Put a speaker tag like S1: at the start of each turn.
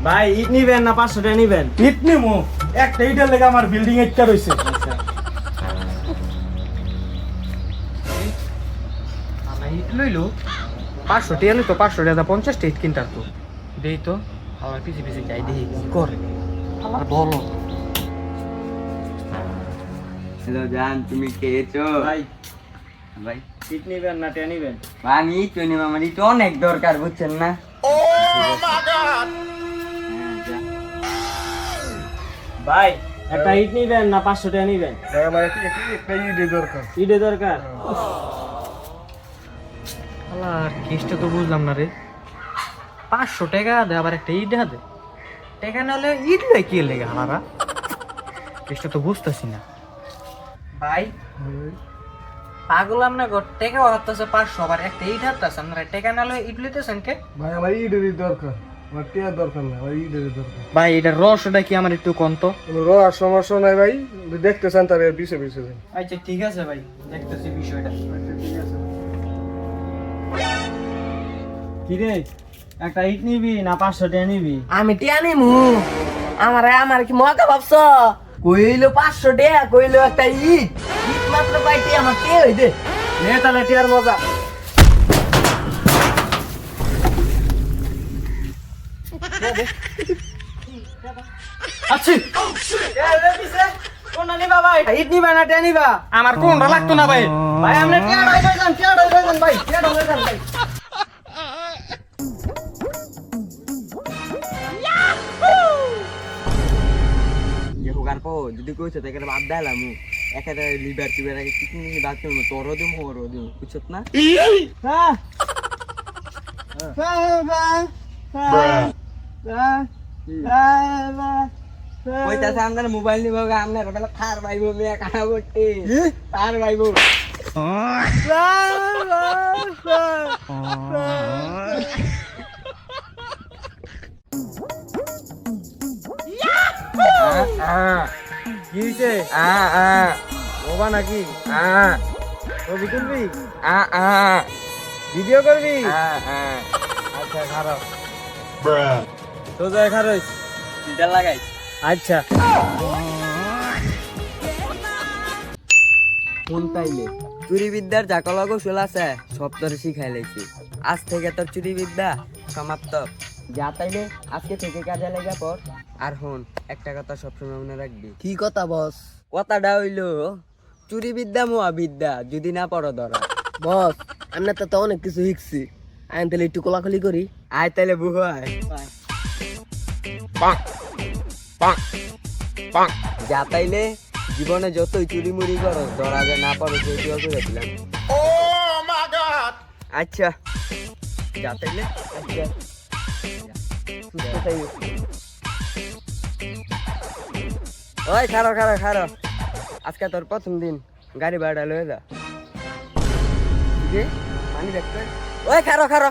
S1: ভাই ইট নিবেন না 500 টাকা নিবেন?
S2: ইট নিমু একটা ইটের লেগে আমার বিল্ডিং একটা রইছে।
S3: আমরা ইট লইলো 500 টাকা লইতো 500 টাকা 50 টা ইট কিনতার তো দেই তো আমার পিছে পিছে যাই দেখি কি করে আমার বলো
S4: হ্যালো জান, তুমি খেয়েছো?
S1: ভাই
S4: ভাই
S1: ইট নিবেন না টাকা নিবেন?
S4: আমি তো নিব, আমার তো অনেক দরকার, বুঝছেন না?
S1: ভাই একটা ইট নিবেন না 500 টাকা নিবেন?
S2: আমার একটা ইটের দরকার।
S1: ইটে দরকার?
S3: আর কেসটা তো বুঝলাম না রে 500 টাকা দে আবার একটা ইট দে টাকা না হলে ইট লই কি লেগে হারা কেসটা তো বুঝতেছি না ভাই পাগল আমরা গো টাকা হতাছে 500 আবার একটা ইট হাতাছে আমরা টাকা না হলে ইট লইতেছেন কে
S2: ভাই আমার ইটেরই দরকার, আমার টিয়ার দরকার না, আমার ইটেরই দরকার।
S3: ভাই এটা রসটা কি আমার একটু কন্ত
S2: আর সমস্যা নাই ভাই, দেখতেছেন তার পিছে পিছে যাই।
S3: আচ্ছা ঠিক আছে ভাই দেখতেছি বিষয়টা
S2: ঠিক আছে।
S1: কি রে একটা ইট নিবি না 500 টাকা নিবি?
S5: আমি টিয়া নিমু আমার কি মজা ভাবছ? কইলো 500 টাকা, কইলো একটা ইট ইট মাত্র পাইটি আমার কে হইছে
S1: নে তাহলে টিয়ার মজা।
S3: আচ্ছা
S1: কোনটা নিবা ভাই? ইট নিবা না টাকা নিবা?
S3: আমার কোনটা লাগতো না ভাই
S1: ভাই আমরা টিয়া লই যান, টিয়া লই যান ভাই, টিয়া লই যান ভাই।
S4: হোকার পো যদি কইছো তাকে বাদ দিলাম, একেবারে লিভার টিভার আগে চিকেন বাদ করবো, তোরও দিম ওরও দিম, বুঝছত না?
S1: হ্যাঁ
S4: কইতাছে আপনার মোবাইল নিব, আপনার বেলা থার ভাইবো, মেয়ে কানা করতে থার ভাইবো।
S1: কি হইছে? ওবা নাকি? ছবি তুলবি? ভিডিও করবি? আচ্ছা খারাপ সোজা খারাপ
S4: ফিল্টার লাগাই।
S1: আচ্ছা
S4: ফোন পাইলে চুরি বিদ্যার যাকল কৌশল আছে সব তোর শিখাই লাইছি, আজ থেকে তোর চুরি বিদ্যা সমাপ্ত। যা তাইলে আজকে থেকে কাজে লেগে পর। আর হন একটা কথা সবসময় মনে রাখবি।
S5: কি কথা বস?
S4: কথাটা হইলো চুরি বিদ্যা মহাবিদ্যা, যদি না পড়ো ধরা।
S5: বস আমি তো অনেক কিছু শিখছি, আমি তাহলে একটু কোলাকুলি করি।
S4: আয় তাইলে বুহাই যা তাইলে জীবনে যতই চুরি মুড়ি করো ধরা যে না পারো সেইটিও করে দিলাম। আচ্ছা যা তাইলে।
S5: আচ্ছা সুস্থ থাইও।
S4: ওই খারো খারো খারো, আজকে তোর প্রথম দিন, গাড়ি ভাড়া লয়ে যা। মানি দেখতে ওই খারো খারো।